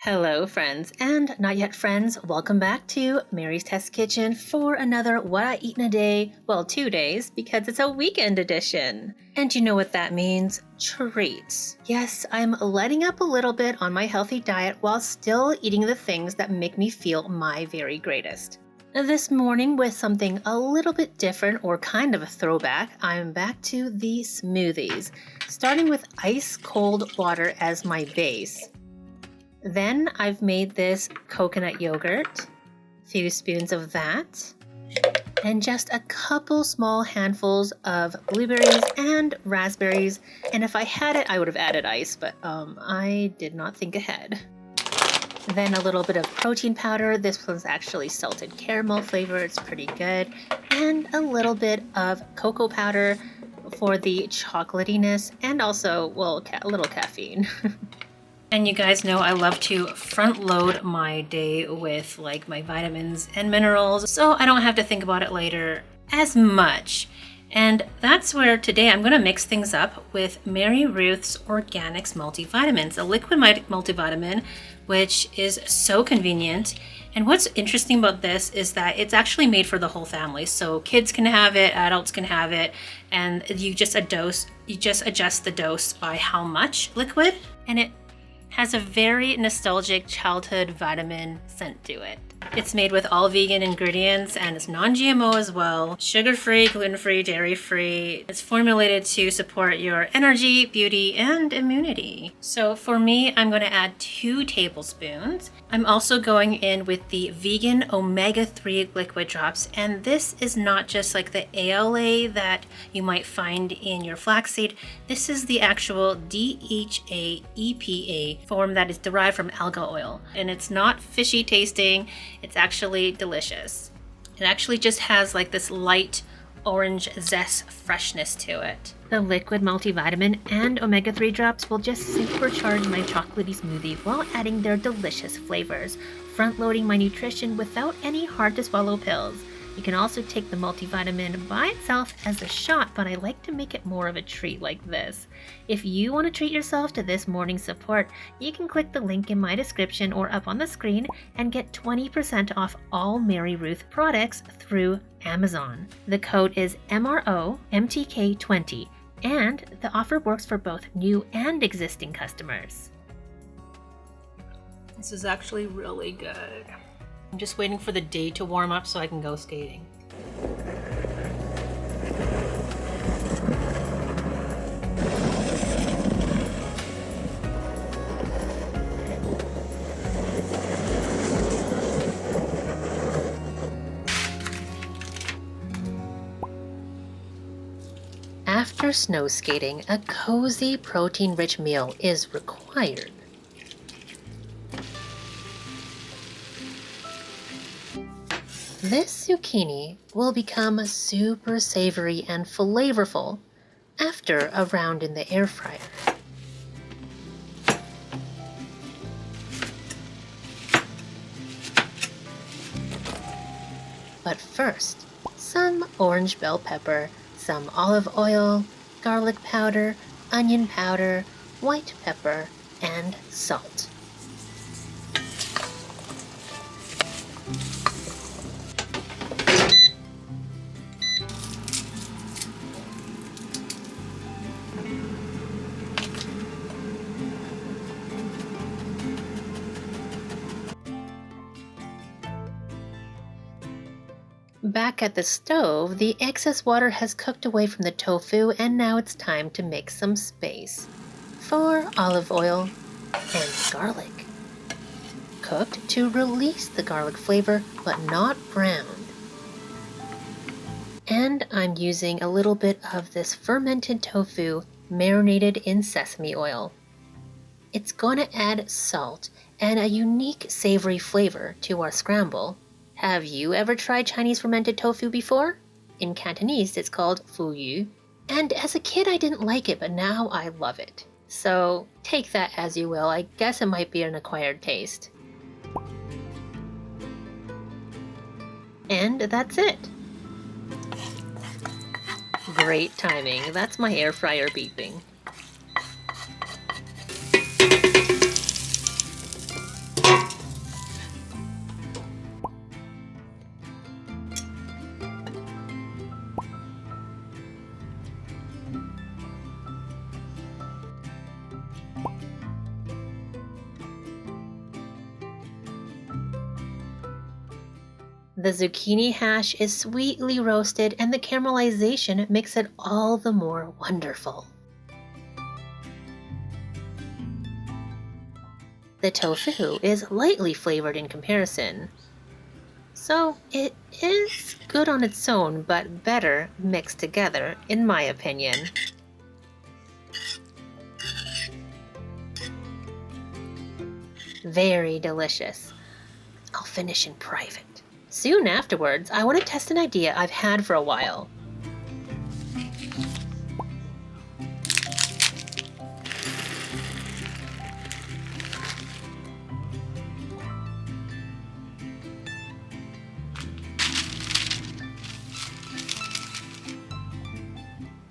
Hello, friends and not yet friends. Welcome back to Mary's Test Kitchen for another What I Eat in a Day. Well, 2 days because it's a weekend edition. And you know what that means? Treats. Yes, I'm letting up a little bit on my healthy diet while still eating the things that make me feel my very greatest. This morning, with something a little bit different or kind of a throwback, I'm back to the smoothies, starting with ice cold water as my base. Then I've made this coconut yogurt, a few spoons of that, and just a couple small handfuls of blueberries and raspberries. And if I had it, I would have added ice, but I did not think ahead. Then a little bit of protein powder. This one's actually salted caramel flavor. It's pretty good. And a little bit of cocoa powder for the chocolatiness and also, well, a little caffeine. And you guys know I love to front load my day with like my vitamins and minerals, so I don't have to think about it later as much. And that's where today I'm going to mix things up with Mary Ruth's Organics multivitamins, a liquid multivitamin, which is so convenient. And what's interesting about this is that it's actually made for the whole family. So kids can have it, adults can have it, and you just adjust the dose by how much liquid, and it has a very nostalgic childhood vitamin scent to it. It's made with all vegan ingredients and it's non-GMO as well, sugar-free, gluten-free, dairy-free. It's formulated to support your energy, beauty, and immunity. So for me, I'm going to add 2 tablespoons. I'm also going in with the vegan omega-3 liquid drops, and this is not just like the ALA that you might find in your flaxseed. This is the actual DHA EPA form that is derived from alga oil, and it's not fishy tasting. It's actually delicious. It actually just has like this light orange zest freshness to it. The liquid multivitamin and omega-3 drops will just supercharge my chocolatey smoothie while adding their delicious flavors, front-loading my nutrition without any hard-to-swallow pills. You can also take the multivitamin by itself as a shot, but I like to make it more of a treat like this. If you want to treat yourself to this morning support, you can click the link in my description or up on the screen and get 20% off all Mary Ruth products through Amazon. The code is MROMTK20, and the offer works for both new and existing customers. This is actually really good. I'm just waiting for the day to warm up so I can go skating. After snow skating, a cozy, protein-rich meal is required. This zucchini will become super savory and flavorful after a round in the air fryer. But first, some orange bell pepper, some olive oil, garlic powder, onion powder, white pepper, and salt. Back at the stove, the excess water has cooked away from the tofu, and now it's time to make some space for olive oil and garlic. Cooked to release the garlic flavor, but not browned. And I'm using a little bit of this fermented tofu marinated in sesame oil. It's going to add salt and a unique savory flavor to our scramble. Have you ever tried Chinese fermented tofu before? In Cantonese, it's called fu yu. And as a kid, I didn't like it, but now I love it. So take that as you will. I guess it might be an acquired taste. And that's it. Great timing. That's my air fryer beeping. The zucchini hash is sweetly roasted and the caramelization makes it all the more wonderful. The tofu is lightly flavored in comparison, so it is good on its own, but better mixed together, in my opinion. Very delicious. I'll finish in private. Soon afterwards, I want to test an idea I've had for a while.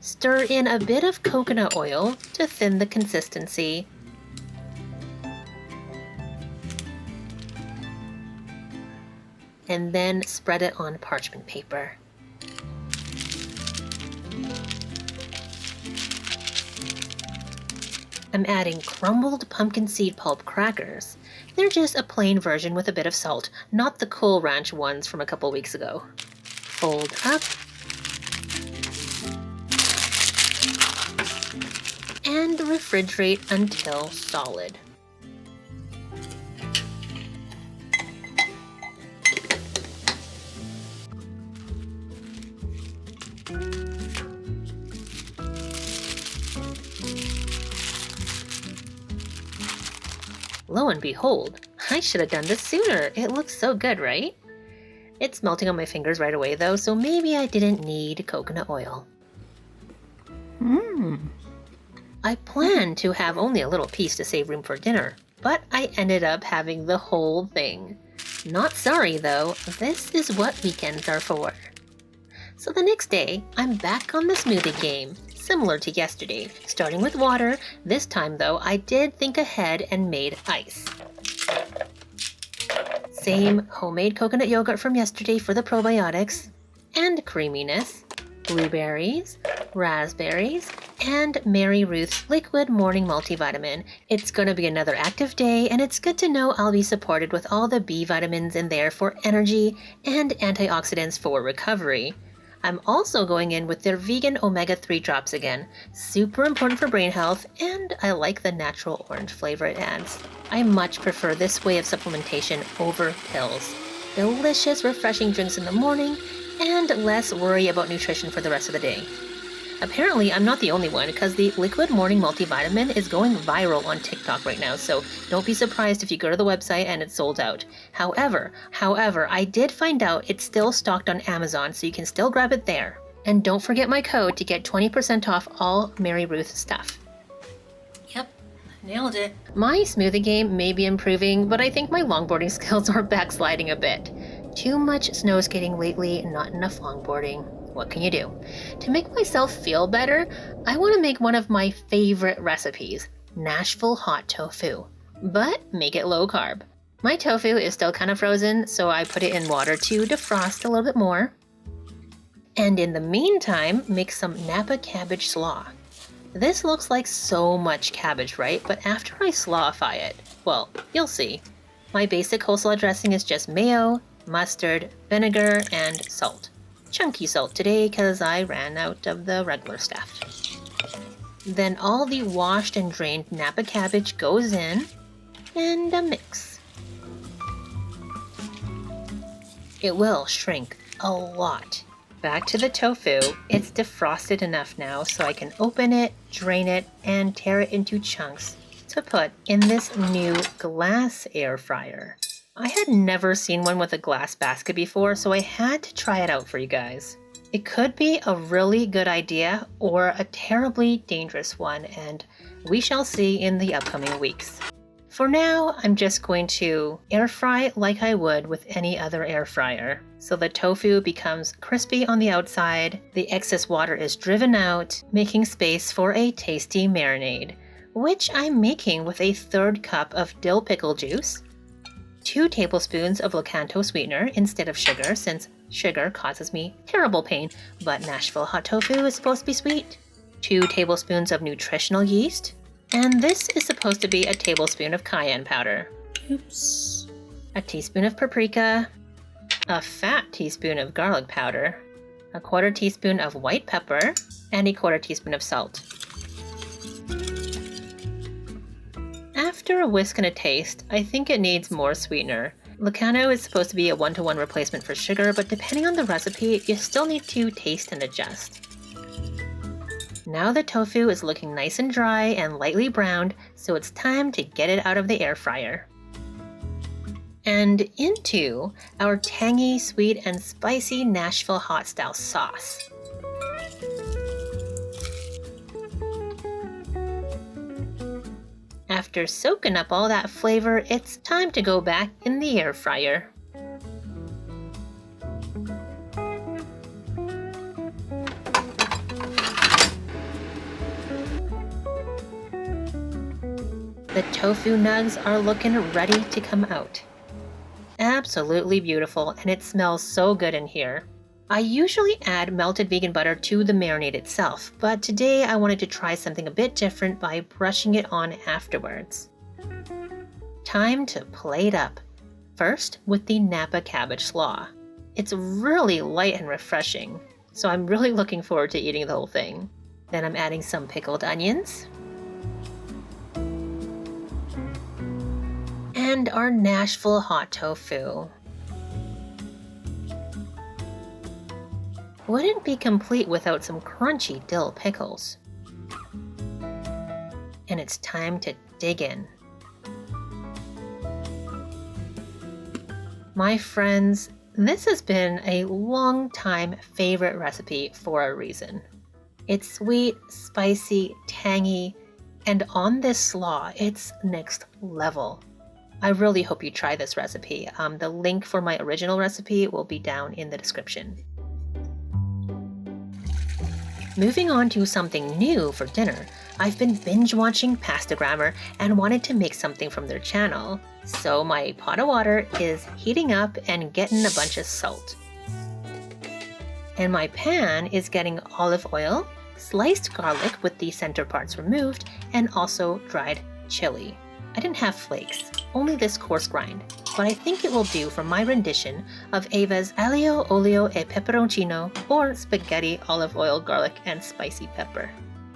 Stir in a bit of coconut oil to thin the consistency. And then spread it on parchment paper. I'm adding crumbled pumpkin seed pulp crackers. They're just a plain version with a bit of salt, not the Cool Ranch ones from a couple weeks ago. Fold up. And refrigerate until solid. Lo and behold, I should have done this sooner. It looks so good, right? It's melting on my fingers right away though, so maybe I didn't need coconut oil. I planned to have only a little piece to save room for dinner, but I ended up having the whole thing. Not sorry though, this is what weekends are for. So the next day, I'm back on the smoothie game, similar to yesterday, starting with water. This time though, I did think ahead and made ice. Same homemade coconut yogurt from yesterday for the probiotics and creaminess, blueberries, raspberries, and Mary Ruth's liquid morning multivitamin. It's gonna be another active day, and it's good to know I'll be supported with all the B vitamins in there for energy and antioxidants for recovery. I'm also going in with their vegan omega-3 drops again. Super important for brain health, and I like the natural orange flavor it adds. I much prefer this way of supplementation over pills. Delicious, refreshing drinks in the morning, and less worry about nutrition for the rest of the day. Apparently, I'm not the only one, because the liquid morning multivitamin is going viral on TikTok right now, so don't be surprised if you go to the website and it's sold out. However, I did find out it's still stocked on Amazon, so you can still grab it there. And don't forget my code to get 20% off all Mary Ruth stuff. Yep, nailed it. My smoothie game may be improving, but I think my longboarding skills are backsliding a bit. Too much snow skating lately, not enough longboarding. What can you do? To make myself feel better, I want to make one of my favorite recipes, Nashville hot tofu, but make it low carb. My tofu is still kind of frozen, so I put it in water to defrost a little bit more. And in the meantime, make some Napa cabbage slaw. This looks like so much cabbage, right? But after I slawify it, well, you'll see. My basic coleslaw dressing is just mayo, mustard, vinegar, and salt. Chunky salt today because I ran out of the regular stuff. Then all the washed and drained Napa cabbage goes in and a mix. It will shrink a lot. Back to the tofu. It's defrosted enough now so I can open it, drain it, and tear it into chunks to put in this new glass air fryer. I had never seen one with a glass basket before, so I had to try it out for you guys. It could be a really good idea or a terribly dangerous one, and we shall see in the upcoming weeks. For now, I'm just going to air fry like I would with any other air fryer. So the tofu becomes crispy on the outside, the excess water is driven out, making space for a tasty marinade, which I'm making with a 1/3 cup of dill pickle juice, 2 tablespoons of Locanto sweetener instead of sugar, since sugar causes me terrible pain, but Nashville hot tofu is supposed to be sweet, 2 tablespoons of nutritional yeast, and this is supposed to be a tablespoon of cayenne powder. Oops. A teaspoon of paprika, a fat teaspoon of garlic powder, a quarter teaspoon of white pepper, and a quarter teaspoon of salt. After a whisk and a taste, I think it needs more sweetener. Lucano is supposed to be a 1-to-1 replacement for sugar, but depending on the recipe, you still need to taste and adjust. Now the tofu is looking nice and dry and lightly browned, so it's time to get it out of the air fryer. And into our tangy, sweet, and spicy Nashville hot style sauce. After soaking up all that flavor, it's time to go back in the air fryer. The tofu nugs are looking ready to come out. Absolutely beautiful, and it smells so good in here. I usually add melted vegan butter to the marinade itself, but today I wanted to try something a bit different by brushing it on afterwards. Time to plate up. First, with the Napa cabbage slaw. It's really light and refreshing, so I'm really looking forward to eating the whole thing. Then I'm adding some pickled onions, and our Nashville hot tofu. Wouldn't be complete without some crunchy dill pickles. And it's time to dig in. My friends, this has been a long time favorite recipe for a reason. It's sweet, spicy, tangy, and on this slaw, it's next level. I really hope you try this recipe. The link for my original recipe will be down in the description. Moving on to something new for dinner, I've been binge watching Pastagrammer and wanted to make something from their channel. So my pot of water is heating up and getting a bunch of salt. And my pan is getting olive oil, sliced garlic with the center parts removed, and also dried chili. I didn't have flakes, only this coarse grind, but I think it will do for my rendition of Ava's aglio, olio e peperoncino, or spaghetti, olive oil, garlic, and spicy pepper.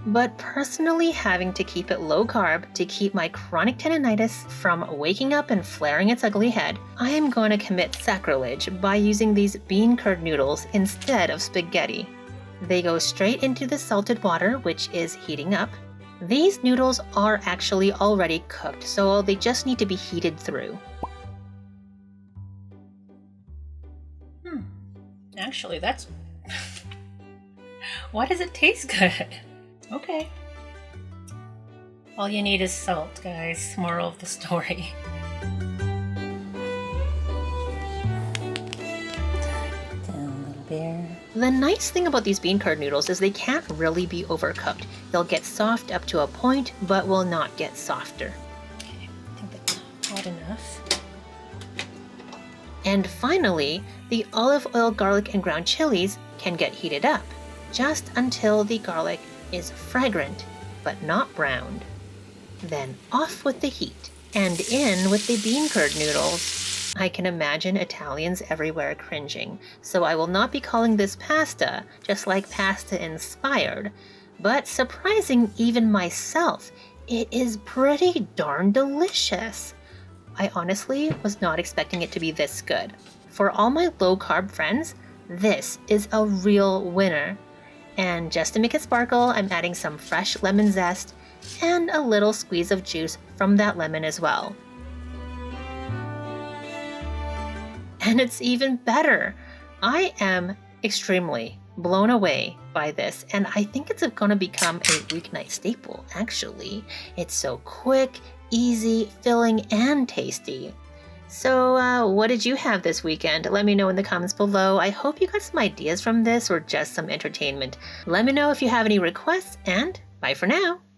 But personally having to keep it low carb to keep my chronic tendinitis from waking up and flaring its ugly head, I am going to commit sacrilege by using these bean curd noodles instead of spaghetti. They go straight into the salted water, which is heating up. These noodles are actually already cooked, so they just need to be heated through. Actually, that's... Why does it taste good? Okay. All you need is salt, guys. Moral of the story. The nice thing about these bean curd noodles is they can't really be overcooked. They'll get soft up to a point, but will not get softer. Okay, I think that's hot enough. And finally, the olive oil, garlic, and ground chilies can get heated up, just until the garlic is fragrant, but not browned. Then off with the heat, and in with the bean curd noodles. I can imagine Italians everywhere cringing, so I will not be calling this pasta, just like pasta inspired. But surprising even myself, it is pretty darn delicious. I honestly was not expecting it to be this good. For all my low-carb friends, this is a real winner. And just to make it sparkle, I'm adding some fresh lemon zest and a little squeeze of juice from that lemon as well. And it's even better. I am extremely blown away by this, and I think it's going to become a weeknight staple, actually. It's so quick, easy, filling, and tasty. So what did you have this weekend? Let me know in the comments below. I hope you got some ideas from this or just some entertainment. Let me know if you have any requests, and bye for now.